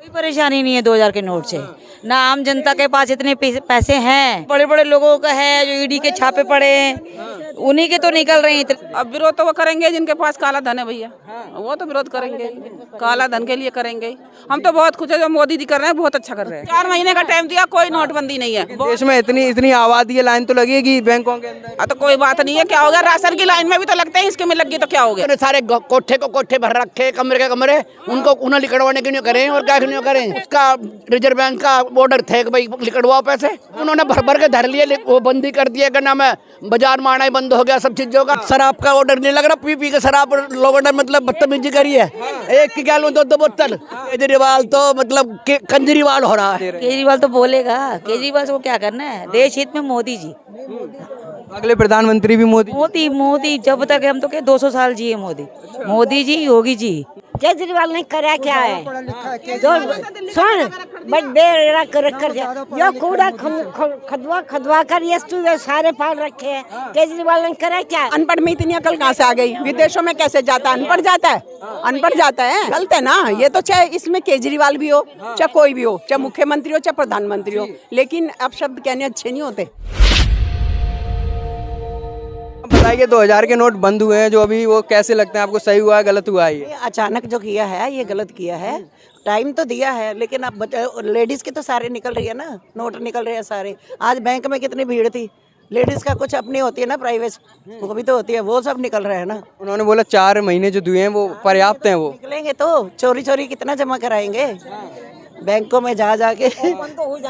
कोई परेशानी नहीं है 2000 के नोट से। ना आम जनता के पास इतने पैसे हैं, बड़े बड़े लोगों का है जो ईडी के छापे पड़े हैं, उन्हीं के तो निकल रहे हैं। अब विरोध तो वो करेंगे जिनके पास काला धन है भैया, वो तो विरोध करेंगे, काला धन के लिए करेंगे। हम तो बहुत खुश है जो मोदी जी कर रहे हैं, बहुत अच्छा कर रहे हैं। 4 महीने का टाइम दिया, कोई नोटबंदी नहीं है। देश में इतनी आबादी है, लाइन तो लगेगी बैंकों के अंदर। तो कोई बात नहीं है, क्या होगा, राशन की लाइन में भी तो लगते हैं, इसके में लग गई तो क्या हो गया। सारे कोठे को कोठे भर रखे, कमरे के कमरे, उनको उन्हें लिखड़वाने के लिए करें और क्या क्यों करें। उसका रिजर्व बैंक का ऑर्डर थे कि भाई लिखड़वाओ पैसे, उन्होंने भर भर के धर लिए, वो बंदी कर दिया। क्या नाम है, बाजार मारना ही बंद हो गया सब चीजों का। शराब का ऑर्डर नहीं लग रहा, पी पी के शराब लोगों ने मतलब बदतमीजी करी है। एक की गैलन 2-2 बोतल। केजरीवाल तो मतलब कंजरीवाल हो रहा है। केजरीवाल तो बोलेगा, केजरीवाल से वो क्या करना है, देश हित में मोदी जी। अगले प्रधानमंत्री भी मोदी। मोदी जब तक हम तो 200 साल जिए मोदी जी, योगी जी। केजरीवाल ने करा क्या है, जो सुन बट बेड़ा कर यो कूड़ा खदवा कर ये सारे पाल रखे हैं। केजरीवाल ने करा क्या। अनपढ़ में इतनी अकल कहाँ से आ गई, विदेशों में कैसे जाता है, अनपढ़ जाता है, अनपढ़ जाता है, गलत है ना ये तो। चाहे इसमें केजरीवाल भी हो, चाहे कोई भी हो, चाहे मुख्यमंत्री हो, चाहे प्रधानमंत्री हो, लेकिन अब शब्द कहने अच्छे नहीं होते। बताइए 2000 के नोट बंद हुए हैं जो अभी, वो कैसे लगते हैं आपको, सही हुआ है गलत हुआ है ये? अचानक जो किया है ये गलत किया है। टाइम तो दिया है लेकिन अब लेडीज के तो सारे निकल रही है ना, नोट निकल रहे हैं सारे। आज बैंक में कितनी भीड़ थी, लेडीज का कुछ अपनी होती है ना प्राइवेट, वो भी तो होती है, वो सब निकल रहे हैं ना। उन्होंने बोला 4 महीने जो दिए हैं वो पर्याप्त हैं। वो निकलेंगे तो चोरी कितना जमा कराएंगे बैंकों में जा जाके।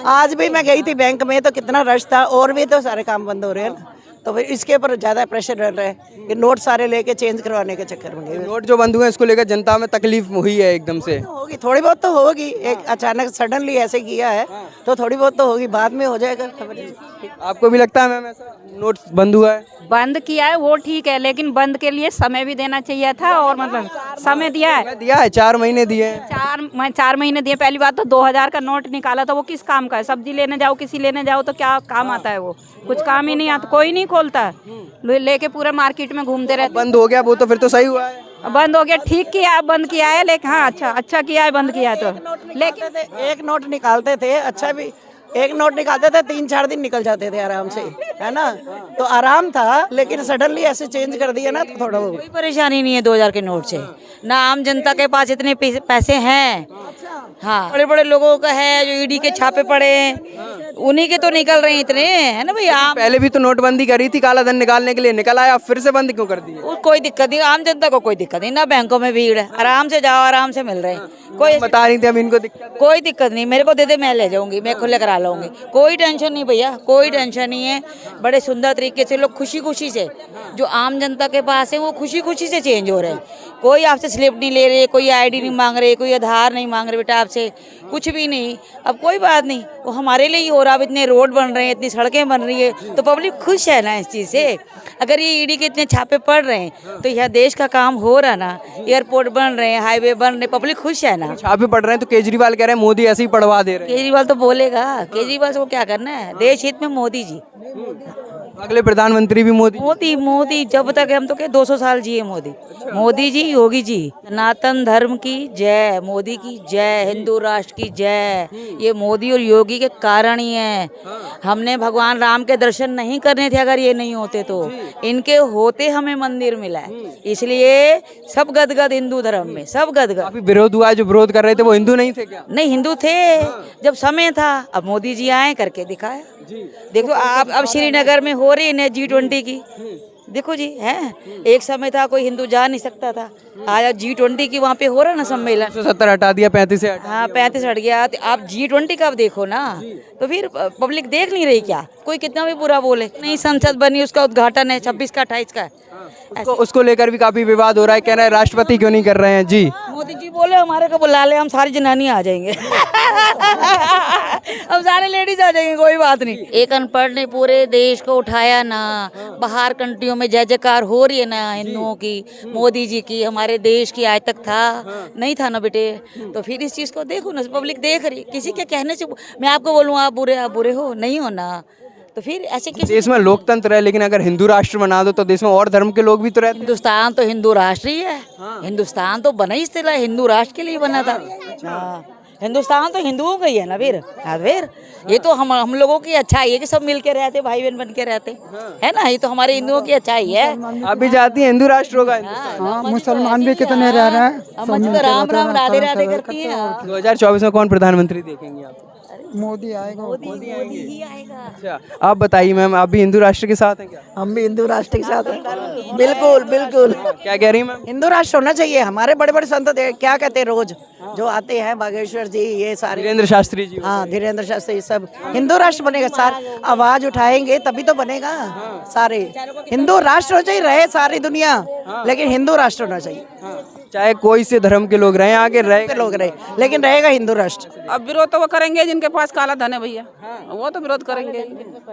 आज भी मैं गई थी बैंक में तो कितना रश था, और भी तो सारे काम बंद हो रहे हैं ना, तो फिर इसके ऊपर ज्यादा प्रेशर डल रहा है कि नोट सारे लेके चेंज करवाने के चक्कर में। नोट जो बंद हुए हैं इसको लेकर जनता में तकलीफ हुई है एकदम से? होगी, थोड़ी बहुत तो होगी। एक अचानक सडनली ऐसे किया है तो थोड़ी बहुत तो होगी, बाद में हो जाएगा। आपको भी लगता है मैम ऐसा नोट बंद हुआ है? बंद किया है वो ठीक है, लेकिन बंद के लिए समय भी देना चाहिए था, और मतलब समय दिया है 4 महीने दिए हैं। 4 महीने दिए। पहली बात तो 2000 का नोट निकाला था, वो किस काम का है? सब्जी लेने जाओ, किसी लेने जाओ तो क्या काम आता है? वो कुछ काम ही नहीं आता, कोई नहीं खोलता, लेके पूरा मार्केट में घूमते रहते। बंद हो गया वो तो फिर तो सही हुआ है। बंद हो गया, ठीक किया है, बंद किया है, लेकिन हाँ अच्छा किया है बंद किया है तो। लेकिन एक नोट निकालते थे, अच्छा भी एक नोट निकालते थे 3-4 दिन निकल जाते थे आराम से, है ना, तो आराम था। लेकिन सडनली ऐसे चेंज कर दिया ना तो थोड़ा कोई परेशानी नहीं है 2000 के नोट से। ना आम जनता के पास इतने पैसे हैं, हाँ, बड़े बड़े लोगों का है जो ईडी के छापे पड़े हैं, उन्हीं के तो निकल रहे हैं इतने, है ना भैया। पहले भी तो नोटबंदी करी थी, काला धन निकालने के लिए निकल आया, फिर से बंद क्यों कर दी? कोई दिक्कत नहीं, आम जनता को कोई दिक्कत नहीं, ना बैंकों में भीड़ है, आराम से जाओ, आराम से मिल रहे हैं। कोई बता रही थी अब इनको दिक्कत, कोई दिक्कत नहीं, मेरे को दे दे, मैं ले जाऊंगी, मैं खुले करा लूंगी, कोई टेंशन नहीं भैया, कोई टेंशन नहीं है। बड़े सुंदर तरीके से लोग खुशी से, जो आम जनता के पास है वो खुशी से चेंज हो रहे हैं। कोई आपसे स्लिप नहीं ले रहे, कोई आईडी नहीं मांग रहे, कोई आधार नहीं मांग रहे बेटा आपसे, कुछ भी नहीं। अब कोई बात नहीं, वो हमारे लिए ही हो रहा। अब इतने रोड बन रहे हैं, इतनी सड़कें बन रही है, तो पब्लिक खुश है ना इस चीज़ से। अगर ये ईडी के इतने छापे पड़ रहे हैं तो यह देश का काम हो रहा ना, एयरपोर्ट बन रहे हैं, हाईवे बन रहे, पब्लिक खुश है ना। छापे पड़ रहे हैं तो केजरीवाल कह रहे हैं मोदी ऐसे ही पढ़वा दे रहे हैं। केजरीवाल तो बोलेगा, केजरीवाल से वो क्या करना है, देश हित में मोदी जी। अगले प्रधानमंत्री भी मोदी जब तक हम तो 200 साल जिए मोदी जी, योगी जी। सनातन धर्म की जय, मोदी की जय, हिंदू राष्ट्र की जय। ये मोदी और योगी के कारण ही है। हमने भगवान राम के दर्शन नहीं करने थे अगर ये नहीं होते तो, इनके होते हमें मंदिर मिला है, इसलिए सब गदगद हिंदू धर्म में, सब गदगद। अभी विरोध हुआ, जो विरोध कर रहे थे वो हिंदू नहीं थे क्या? नहीं, हिंदू थे जब समय था, अब मोदी जी आए करके दिखाया। देखो आप, अब श्रीनगर में हो रही है G20 की, देखो जी, है एक समय था कोई हिंदू जा नहीं सकता था, आज G20 की वहाँ पे हो रहा ना सम्मेलन। 170 हटा दिया, 35 से हटा। हाँ 35 हट गया। तो आप G20 का अब देखो ना, तो फिर पब्लिक देख नहीं रही क्या? कोई कितना भी बुरा बोले, नहीं संसद बनी, उसका उद्घाटन है 26 का 28 का है। उसको लेकर भी काफी विवाद हो रहा है, कह रहे हैं राष्ट्रपति क्यों नहीं कर रहे हैं जी। मोदी जी बोले हमारे को बुला ले, हम सारी जनानी आ जाएंगे हम सारे लेडीज आ जाएंगे, कोई बात नहीं। एक अनपढ़ ने पूरे देश को उठाया ना, बाहर कंट्रियों में जय जयकार हो रही है ना हिंदुओं की, मोदी जी की, हमारे देश की आज तक था नहीं था ना बेटे। तो फिर इस चीज़ को देखो ना, पब्लिक देख रही, किसी के कहने से मैं आपको बोलूँ आप बुरे हो, नहीं हो ना, तो फिर ऐसे किसी देश में लोकतंत्र है, लेकिन अगर हिंदू राष्ट्र बना दो तो देश में और धर्म के लोग भी तो रहते हैं। हिंदुस्तान तो हिंदू राष्ट्र ही है, हिंदुस्तान तो बना ही इसलिए हिंदू राष्ट्र के लिए बना था। हाँ, हिंदुस्तान तो हिंदुओं का ही है ना फिर। हाँ फिर ये तो हम लोगों की अच्छाई है कि सब मिल के रहते, भाई बहन बन के रहते, है ना। ये तो हमारे हिंदुओं की अच्छाई है। आप भी चाहती हैं हिंदू राष्ट्र होगा? हाँ, मुसलमान भी कितने रह रहे हैं, हम तो राम राम राधे राधे करती है। 2024 में कौन प्रधानमंत्री देखेंगे आप? मोदी आएगा। मोदी ही आएगा। अच्छा, आप बताइए मैम, आप भी हिंदू राष्ट्र के साथ हैं क्या? हम भी हिंदू राष्ट्र के साथ हैं। बिल्कुल बिल्कुल क्या कह रही हैं मैम? हिंदू राष्ट्र होना चाहिए। हमारे बड़े बड़े संत क्या कहते हैं रोज जो आते हैं, बागेश्वर जी, ये सारे, वीरेंद्र शास्त्री जी। हाँ धीरेन्द्र शास्त्री, सब हिंदू राष्ट्र बनेगा। सारे आवाज उठाएंगे तभी तो बनेगा। सारे हिंदू राष्ट्र हो चाहिए, रहे सारी दुनिया, लेकिन हिंदू राष्ट्र होना चाहिए। चाहे कोई से धर्म के लोग रहे, आगे रहे लोग रहे, लेकिन रहेगा हिंदू राष्ट्र। अब विरोध तो वो करेंगे जिनके पास काला धन है भैया, वो तो विरोध करेंगे,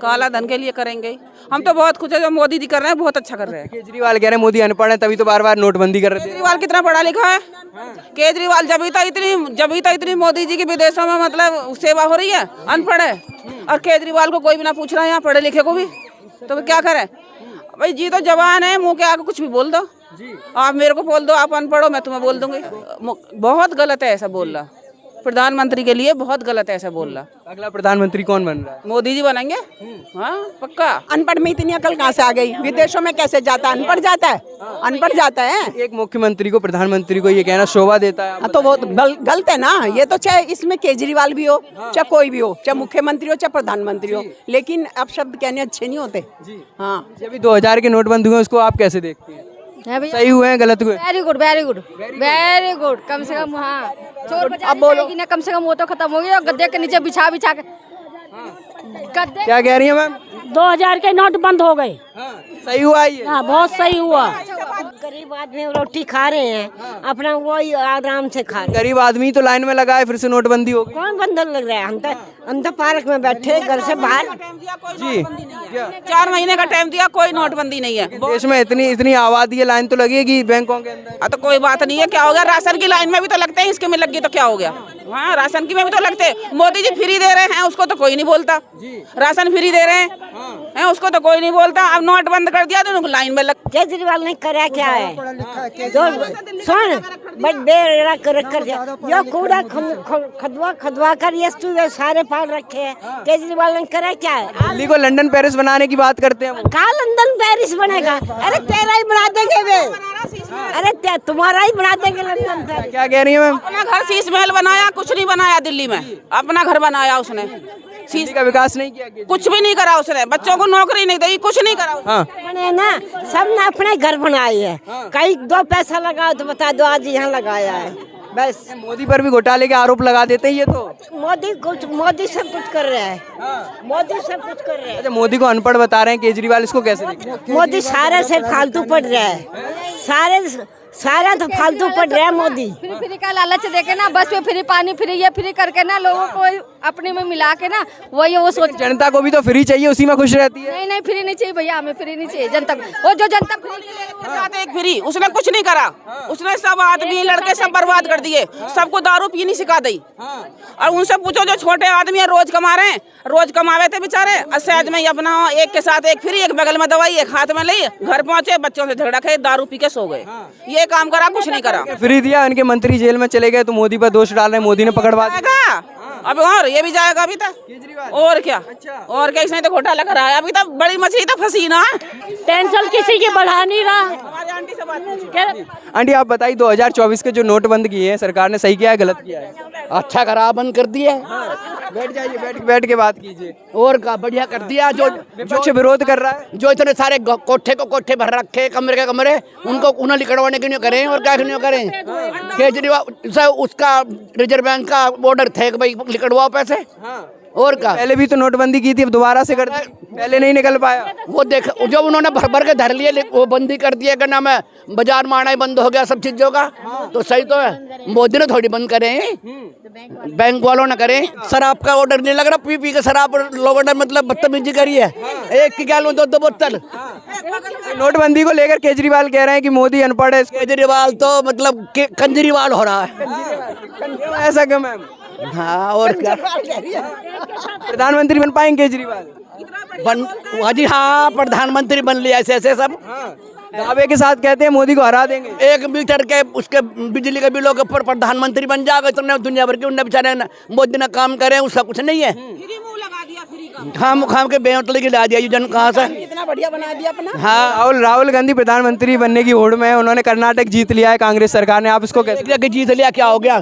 काला धन के लिए करेंगे। हम तो बहुत खुश है जो मोदी जी कर रहे हैं, बहुत अच्छा कर रहे हैं। केजरीवाल कह रहे हैं मोदी अनपढ़ है तभी तो बार बार नोटबंदी कर रहे थे। केजरीवाल कितना पढ़ा लिखा है? केजरीवाल जब ही था इतनी मोदी जी की विदेशों में मतलब सेवा हो रही है, अनपढ़ है। और केजरीवाल को कोई भी ना पूछ रहा है यहाँ पढ़े लिखे को भी, तो क्या करे भाई। जी तो जवान है, मुँह के आगे कुछ भी बोल दो। आप मेरे को बोल दो आप अनपढ़ हो, मैं तुम्हें बोल दूंगी। बहुत गलत है ऐसा बोलना, प्रधानमंत्री के लिए बहुत गलत है ऐसा बोलना। अगला प्रधानमंत्री कौन बन रहा है? मोदी जी बनेंगे, हाँ पक्का। अनपढ़ में इतनी अकल कहाँ से आ गई? विदेशों में कैसे जाता है? अनपढ़ जाता है, अनपढ़ जाता है। एक मुख्यमंत्री को, प्रधानमंत्री को ये कहना शोभा देता है? हाँ, तो वो तो गलत है ना। ये तो चाहे इसमें केजरीवाल भी हो, चाहे कोई भी हो, चाहे मुख्यमंत्री हो, चाहे प्रधानमंत्री हो, लेकिन अब शब्द कहने अच्छे नहीं होते। हाँ, जब 2000 के नोटबंदी हुए उसको आप कैसे देखते हैं? सही हुए हैं, गलत हुए? Very good very good very good. कम से कम हाँ, चोर अब बोलो ना, कम से कम वो तो खत्म हो गया। गद्दे के नीचे बिछा बिछा के गद्दे। क्या कह रही है मैम? 2000 के नोट बंद हो गए। सही हुआ ये? हाँ, बहुत सही हुआ। गरीब आदमी रोटी खा रहे हैं, अपना वही आराम से खा रहे हैं। गरीब आदमी तो लाइन में लगा है, फिर से नोटबंदी हो गई। कौन बंधन लग रहा है? हम तो पार्क में बैठे, घर से बाहर। जी, 4 महीने का टाइम दिया, कोई नोटबंदी नहीं है। देश में इतनी आबादी है, लाइन तो लगेगी बैंकों के अंदर। तो कोई बात नहीं है, क्या हो गया? राशन की लाइन में भी तो लगते हैं, इसके में लग गई तो क्या हो गया? हाँ, राशन की में भी तो लगते हैं। मोदी जी फ्री दे रहे हैं, उसको तो कोई नहीं बोलता। राशन फ्री दे रहे हैं, उसको तो कोई नहीं बोलता। अब नोट बंद कर दिया तो उनको लाइन में लग। केजरीवाल ने करा क्या है? जो सुन बट बेड़ा कर यो कूड़ा खदवा कर ये सारे पाल रखे हैं। केजरीवाल ने करा क्या है? दिल्ली को लंदन पेरिस बनाने की बात करते हैं। कहाँ लंदन पेरिस बनेगा? अरे तेरा ही बना देंगे वे। अरे तुम्हारा ही बना देंगे लंदन पेरिस। क्या कह रही है मैम? अपना घर शीश महल बनाया, कुछ नहीं बनाया दिल्ली में। अपना घर बनाया उसने, दिल्ली का विकास नहीं किया, कुछ भी नहीं करा उसने। बच्चों को नौकरी नहीं दी, कुछ नहीं करा। हाँ, बने ना, सब ने अपने घर बनाए हैं। कहीं 2 पैसा लगाओ तो बता दो आज यहाँ लगाया है, बस। मोदी पर भी घोटाले के आरोप लगा देते हैं ये तो। मोदी सब कुछ कर रहा है। मोदी सब कुछ कर रहा है। अच्छा, मोदी को अनपढ़ बता रहे हैं केजरीवाल, इसको कैसे देखते हैं? मोदी सारे से फालतू पड़ रहा है। सारा तो फालतू पड़ रहा है मोदी। फ्री का लालच देके ना, बस में फ्री पानी, फ्री ये फ्री करके ना लोगों को अपने में मिला के ना, वही वो सोच। जनता को भी तो फ्री चाहिए, उसी में खुश रहती है। नहीं फ्री नहीं चाहिए भैया, हमें फ्री नहीं चाहिए। जनता वो जो जनता फ्री साथ एक फ्री, उसने कुछ नहीं करा। उसने सब आदमी लड़के सब बर्बाद कर दिए, सबको दारू पीनी सिखा दी। और उनसे पूछो जो छोटे आदमी है, रोज कमा रहे हैं, रोज कमावे थे बेचारे। सहज में अपना एक के साथ एक फ्री, एक बगल में दवाई, एक हाथ में ली, घर पहुंचे, बच्चों से झगड़ा खे, दारू पी के सो गए। ये काम करा, कुछ नहीं करा। फ्री दिया, उनके मंत्री जेल में चले गए तो मोदी पर दोष डाल रहे हैं, मोदी ने पकड़वा दिया। अब और ये भी जाएगा अभी तक, और क्या? और क्या? इसने तो घोटाला कराया, अभी तक बड़ी मछली तो फंसी ना। टेंशन किसी की बढ़ा नहीं रहा। आंटी आप बताइए, 2024 के जो नोट बंद किए हैं सरकार ने, सही किया है गलत किया है? अच्छा करा, बंद कर दिया। बैठ जाइए, बैठ के बात कीजिए। और का बढ़िया कर दिया। जो विपक्ष विरोध कर रहा है, जो इतने सारे कोठे को कोठे भर रखे, कमरे के कमरे, उनको उन्हें लिखड़वाने के नहीं करें और क्या नहीं करें। केजरीवाल उसका रिजर्व बैंक का ऑर्डर थे कि भाई लिखड़वाओ पैसे। और का पहले भी तो नोटबंदी की थी, अब दोबारा से कर दी, पहले नहीं निकल पाया। वो देख, जो उन्होंने भर भर के धर लिए, वो बंदी कर दिया। क्या नाम है, बाजार मारना ही बंद हो गया सब चीजों का। तो सही तो है, मोदी ने थोड़ी बंद करे, बैंक वालों ने करे। शराब का ऑर्डर नहीं लग रहा, पी पी के शराब लोगों ने मतलब बदतमीजी करी है। एक की गैलन 2 बोतल। नोटबंदी को लेकर केजरीवाल कह रहे हैं कि मोदी अनपढ़ है। केजरीवाल तो मतलब कंजरीवाल हो रहा है। ऐसा क्यों मैम? हाँ, और क्या? प्रधानमंत्री बन पाएंगे केजरीवाल? जी हाँ, प्रधानमंत्री बन लिया ऐसे ऐसे सब। दावे के साथ कहते हैं मोदी को हरा देंगे। 1 मीटर के उसके बिजली के बिलों के ऊपर प्रधानमंत्री बन जाएगा, इतने दुनिया भर के उनने बेचारे मोदी ने काम करे, उसका कुछ नहीं है। खाम के बेहोतले के ला दिया ये जन कहाँ से, कितना बढ़िया बना दिया अपना। हाँ, राहुल गांधी प्रधानमंत्री बनने की होड़ में है, उन्होंने कर्नाटक जीत लिया है कांग्रेस सरकार ने, आप इसको कैसे जीत लिया, क्या हो गया?